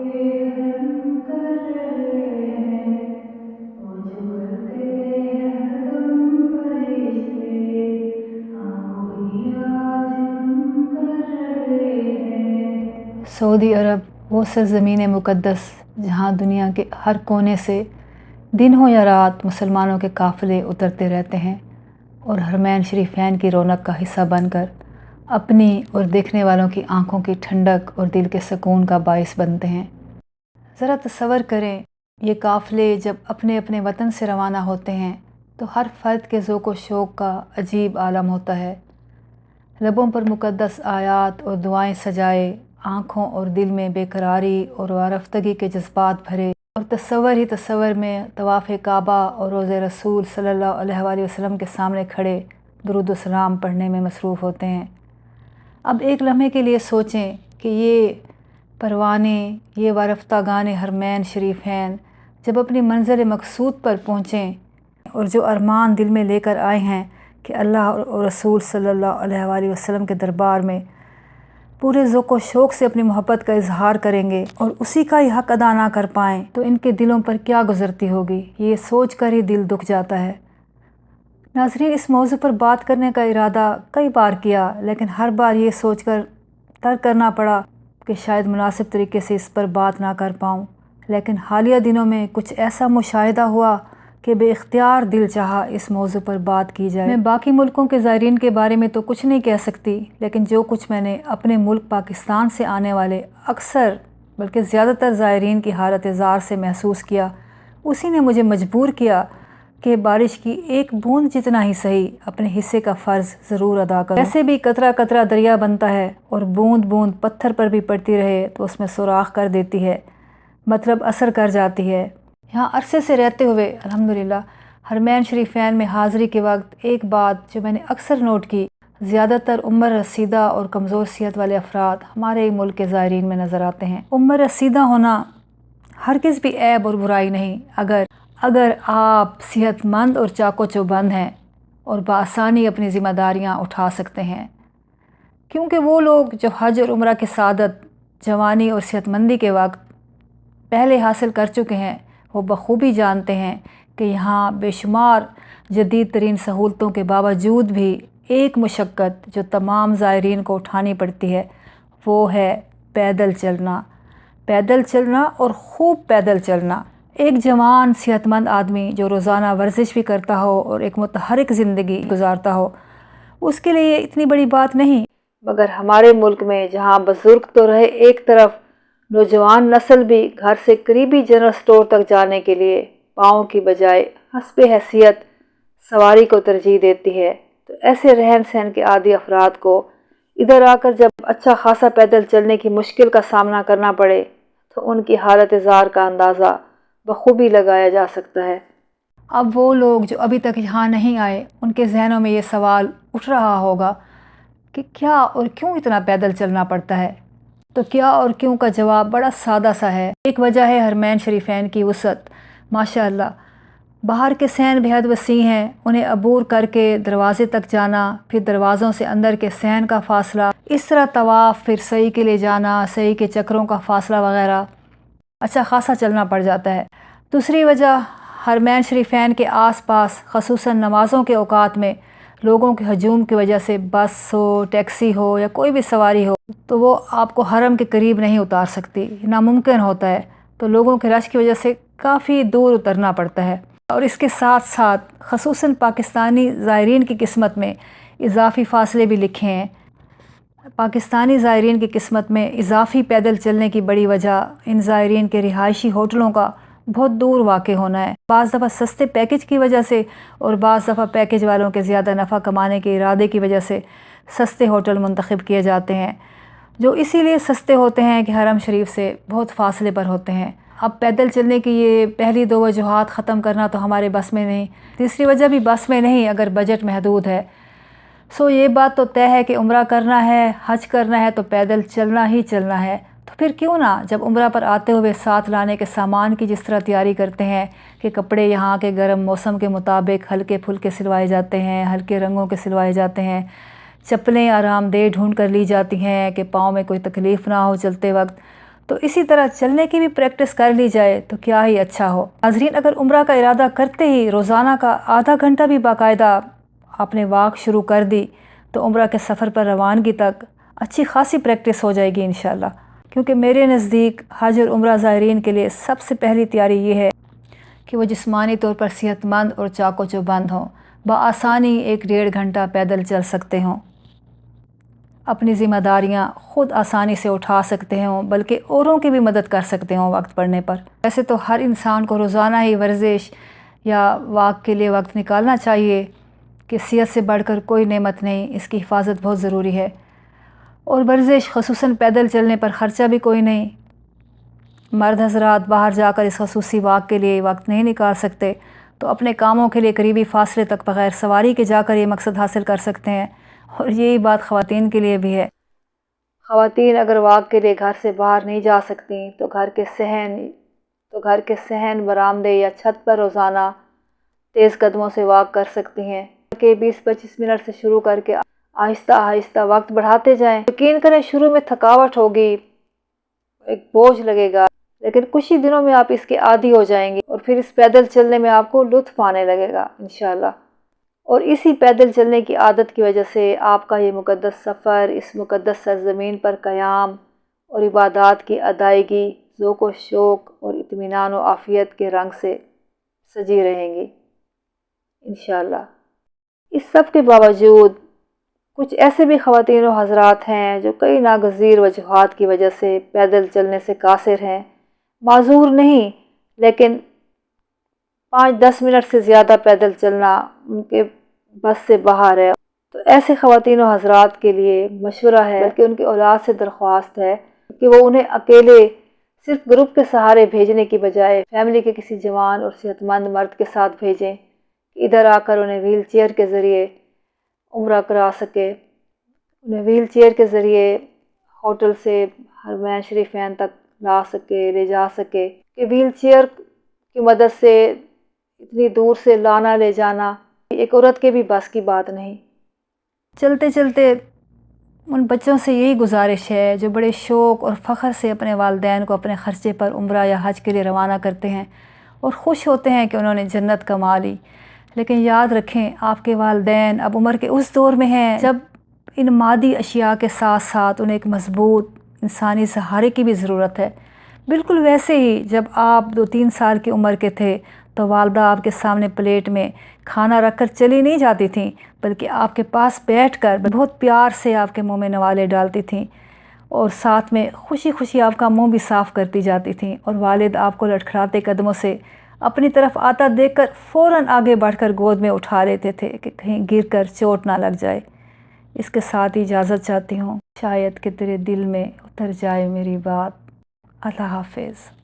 हरम कर रहे हैं, वो जो करते हरदम फरिश्ते, हाँ वही आज हम कर रहे हैं। सऊदी अरब वो सरज़मीन मुक़द्दस जहाँ दुनिया के हर कोने से दिन हो या रात मुसलमानों के काफ़िले उतरते रहते हैं और हरमैन शरीफैन की रौनक का हिस्सा बनकर अपनी और देखने वालों की आंखों की ठंडक और दिल के सुकून का बाइस बनते हैं। ज़रा तसव्वुर करें, ये काफ़िले जब अपने अपने वतन से रवाना होते हैं तो हर फ़र्द के ज़ौक़ व शौक़ का अजीब आलम होता है। लबों पर मुक़द्दस आयात और दुआएं सजाए, आँखों और दिल में बेकरारी और वारफ्तगी के जज्बात भरे और तसव्वुर में तवाफ़ काबा और रोज़े रसूल सल्लल्लाहु अलैहि वसल्लम के सामने खड़े दुरूद व सलाम पढ़ने में मसरूफ़ होते हैं। अब एक लम्हे के लिए सोचें कि ये परवाने, ये वारफ्तागान हरमैन शरीफैन जब अपनी मंज़िल मक़सूद पर पहुँचें और जो अरमान दिल में लेकर आए हैं कि अल्लाह और रसूल सल्लल्लाहु अलैहि वसल्लम के दरबार में पूरे ज़ौक़ व शौक़ से अपनी मोहब्बत का इजहार करेंगे और उसी का ही हक़ अदा ना कर पाएँ तो इनके दिलों पर क्या गुज़रती होगी, ये सोच कर ही दिल दुख जाता है। नाज़रीन, इस मौजू पर बात करने का इरादा कई बार किया, लेकिन हर बार ये सोच कर तर्क करना पड़ा कि शायद मुनासिब तरीके से इस पर बात ना कर पाऊँ। लेकिन हालिया दिनों में कुछ ऐसा मुशाहिदा हुआ कि बेइख्तियार दिल चाहा इस मौजू पर बात की जाए। मैं बाकी मुल्कों के ज़ायरीन के बारे में तो कुछ नहीं कह सकती, लेकिन जो कुछ मैंने अपने मुल्क पाकिस्तान से आने वाले अक्सर बल्कि ज़्यादातर ज़ायरीन की हालत ज़ार से महसूस किया, उसी ने मुझे मजबूर किया कि बारिश की एक बूंद जितना ही सही अपने हिस्से का फ़र्ज़ ज़रूर अदा करूं। वैसे भी कतरा कतरा दरिया बनता है और बूंद बूंद पत्थर पर भी पड़ती रहे तो उसमें सुराख कर देती है, मतलब असर कर जाती है। यहाँ अरसे से रहते हुए अल्हम्दुलिल्लाह हरमैन शरीफैन में हाज़िरी के वक्त एक बात जो मैंने अक्सर नोट की, ज़्यादातर उम्र रसीदा और कमज़ोर सेहत वाले अफराद हमारे मुल्क के ज़ायरीन में नज़र आते हैं। उम्र रसीदा होना हरगिज़ भी ऐब और बुराई नहीं, अगर आप सेहतमंद और चाको चौबंद हैं और बआसानी अपनी ज़िम्मेदारियाँ उठा सकते हैं, क्योंकि वो लोग जो हज और उम्रा की सादत जवानी और सेहतमंदी के वक्त पहले हासिल कर चुके हैं, वो बखूबी जानते हैं कि यहाँ बेशुमार जदीद तरीन सहूलतों के बावजूद भी एक मुशक्क़त जो तमाम ज़ायरीन को उठानी पड़ती है, वो है पैदल चलना और ख़ूब पैदल चलना। एक जवान सेहतमंद आदमी जो रोज़ाना वर्जिश भी करता हो और एक मुतहर्रिक ज़िंदगी गुजारता हो, उसके लिए इतनी बड़ी बात नहीं। मगर हमारे मुल्क में जहाँ बुज़ुर्ग तो रहे एक तरफ, नौजवान नस्ल भी घर से करीबी जनरल स्टोर तक जाने के लिए पाँव की बजाय हस्बे हैसियत सवारी को तरजीह देती है, तो ऐसे रहन सहन के आदी अफराद को इधर आकर जब अच्छा खासा पैदल चलने की मुश्किल का सामना करना पड़े तो उनकी हालत ज़ार का अंदाज़ा बखूबी लगाया जा सकता है। अब वो लोग जो अभी तक यहाँ नहीं आए, उनके जहनों में ये सवाल उठ रहा होगा कि क्या और क्यों इतना पैदल चलना पड़ता है। तो क्या और क्यों का जवाब बड़ा सादा सा है। एक वजह है हरमैन शरीफैन की वसअत। माशाअल्लाह बाहर के सहन बेहद वसी हैं, उन्हें अबूर करके दरवाज़े तक जाना, फिर दरवाज़ों से अंदर के सहन का फ़ासला, इस तरह तवाफ़, फिर सही के लिए जाना, सही के चक्रों का फ़ासला वग़ैरह अच्छा खासा चलना पड़ जाता है। दूसरी वजह हरमैन शरीफैन के आसपास ख़ुसूसन नमाज़ों के औकात में लोगों के हजूम की वजह से बस हो, टैक्सी हो या कोई भी सवारी हो तो वो आपको हरम के करीब नहीं उतार सकती, नामुमकिन होता है। तो लोगों के रश की वजह से काफ़ी दूर उतरना पड़ता है। और इसके साथ साथ ख़ुसूसन पाकिस्तानी ज़ायरीन की किस्मत में इजाफ़ी फ़ासले भी लिखे हैं। पाकिस्तानी ज़ायरीन की किस्मत में इजाफ़ी पैदल चलने की बड़ी वजह इन ज़ायरीन के रिहायशी होटलों का बहुत दूर वाक़ होना है। बाज़ दफ़ा सस्ते पैकेज की वजह से और बाज़ दफ़ा पैकेज वालों के ज़्यादा नफ़ा कमाने के इरादे की वजह से सस्ते होटल मुंतखब किए जाते हैं, जो इसीलिए सस्ते होते हैं कि हरम शरीफ से बहुत फ़ासले पर होते हैं। अब पैदल चलने की ये पहली दो वजूहात ख़त्म करना तो हमारे बस में नहीं, तीसरी वजह भी बस में नहीं अगर बजट महदूद है। सो ये बात तो तय है कि उम्रा करना है, हज करना है तो पैदल चलना ही चलना है। तो फिर क्यों ना जब उम्रा पर आते हुए साथ लाने के सामान की जिस तरह तैयारी करते हैं कि कपड़े यहाँ के गर्म मौसम के मुताबिक हल्के फुल्के सिलवाए जाते हैं, हल्के रंगों के सिलवाए जाते हैं, चप्पलें आरामदेह ढूंढ कर ली जाती हैं कि पाँव में कोई तकलीफ़ ना हो चलते वक्त, تو اسی طرح چلنے کی بھی پریکٹس کر لی جائے تو کیا ہی اچھا ہو۔ ناظرین، اگر عمرہ کا ارادہ کرتے ہی روزانہ کا آدھا گھنٹہ بھی باقاعدہ آپ نے واک شروع کر دی تو عمرہ کے سفر پر روانگی تک اچھی خاصی پریکٹس ہو جائے گی انشاءاللہ۔ کیونکہ میرے نزدیک حج اور عمرہ زائرین کے لیے سب سے پہلی تیاری یہ ہے کہ وہ جسمانی طور پر صحت مند اور چاق و چوبند ہوں، بآسانی 1-1.5 گھنٹہ پیدل چل سکتے ہوں، اپنی ذمہ داریاں خود آسانی سے اٹھا سکتے ہوں، بلکہ اوروں کی بھی مدد کر سکتے ہوں وقت پڑنے پر۔ ویسے تو ہر انسان کو روزانہ ہی ورزش یا واک کے لیے وقت نکالنا چاہیے کہ صحت سے بڑھ کر کوئی نعمت نہیں، اس کی حفاظت بہت ضروری ہے۔ اور ورزش خصوصاً پیدل چلنے پر خرچہ بھی کوئی نہیں، مرد حضرات باہر جا کر اس خصوصی واک کے لیے وقت نہیں نکال سکتے تو اپنے کاموں کے لیے قریبی فاصلے تک بغیر سواری کے جا کر یہ مقصد حاصل کر سکتے ہیں۔ اور یہی بات خواتین کے لیے بھی ہے۔ خواتین اگر واک کے لیے گھر سے باہر نہیں جا سکتی تو گھر کے صحن برآمدے یا چھت پر روزانہ تیز قدموں سے واک کر سکتی ہیں کہ 20-25 منٹ سے شروع کر کے آہستہ آہستہ وقت بڑھاتے جائیں۔ یقین کریں شروع میں تھکاوٹ ہوگی، ایک بوجھ لگے گا، لیکن کچھ ہی دنوں میں آپ اس کے عادی ہو جائیں گے اور پھر اس پیدل چلنے میں آپ کو لطف آنے لگے گا انشاءاللہ۔ اور اسی پیدل چلنے کی عادت کی وجہ سے آپ کا یہ مقدس سفر اس مقدس سرزمین پر قیام اور عبادات کی ادائیگی ذوق و شوق اور اطمینان و عافیت کے رنگ سے سجی رہیں گی انشاءاللہ۔ اس سب کے باوجود کچھ ایسے بھی خواتین و حضرات ہیں جو کئی ناگزیر وجوہات کی وجہ سے پیدل چلنے سے قاصر ہیں، معذور نہیں، لیکن 5-10 منٹ سے زیادہ پیدل چلنا ان کے بس سے باہر ہے۔ تو ایسے خواتین و حضرات کے لیے مشورہ ہے کہ ان کی اولاد سے درخواست ہے کہ وہ انہیں اکیلے صرف گروپ کے سہارے بھیجنے کی بجائے فیملی کے کسی جوان اور صحت مند مرد کے ساتھ بھیجیں کہ ادھر آ کر انہیں ویل چیئر کے ذریعے عمرہ کرا سکے، انہیں ویل چیئر کے ذریعے ہوٹل سے حرمین شریفین تک لا سکے، لے جا سکے، کہ ویل چیئر کی مدد سے اتنی دور سے لانا لے جانا ایک عورت کے بھی بس کی بات نہیں۔ چلتے چلتے ان بچوں سے یہی گزارش ہے جو بڑے شوق اور فخر سے اپنے والدین کو اپنے خرچے پر عمرہ یا حج کے لیے روانہ کرتے ہیں اور خوش ہوتے ہیں کہ انہوں نے جنت کما لی، لیکن یاد رکھیں آپ کے والدین اب عمر کے اس دور میں ہیں جب ان مادی اشیاء کے ساتھ ساتھ انہیں ایک مضبوط انسانی سہارے کی بھی ضرورت ہے۔ بالکل ویسے ہی جب آپ 2-3 سال کی عمر کے تھے تو والدہ آپ کے سامنے پلیٹ میں کھانا رکھ کر چلی نہیں جاتی تھیں، بلکہ آپ کے پاس بیٹھ کر بہت پیار سے آپ کے منہ میں نوالے ڈالتی تھیں اور ساتھ میں خوشی خوشی آپ کا منہ بھی صاف کرتی جاتی تھیں، اور والد آپ کو لڑکھڑاتے قدموں سے اپنی طرف آتا دیکھ کر فوراً آگے بڑھ کر گود میں اٹھا لیتے تھے کہ کہیں گر کر چوٹ نہ لگ جائے۔ اس کے ساتھ ہی اجازت چاہتی ہوں، شاید کہ تیرے دل میں اتر جائے میری بات۔ اللہ حافظ۔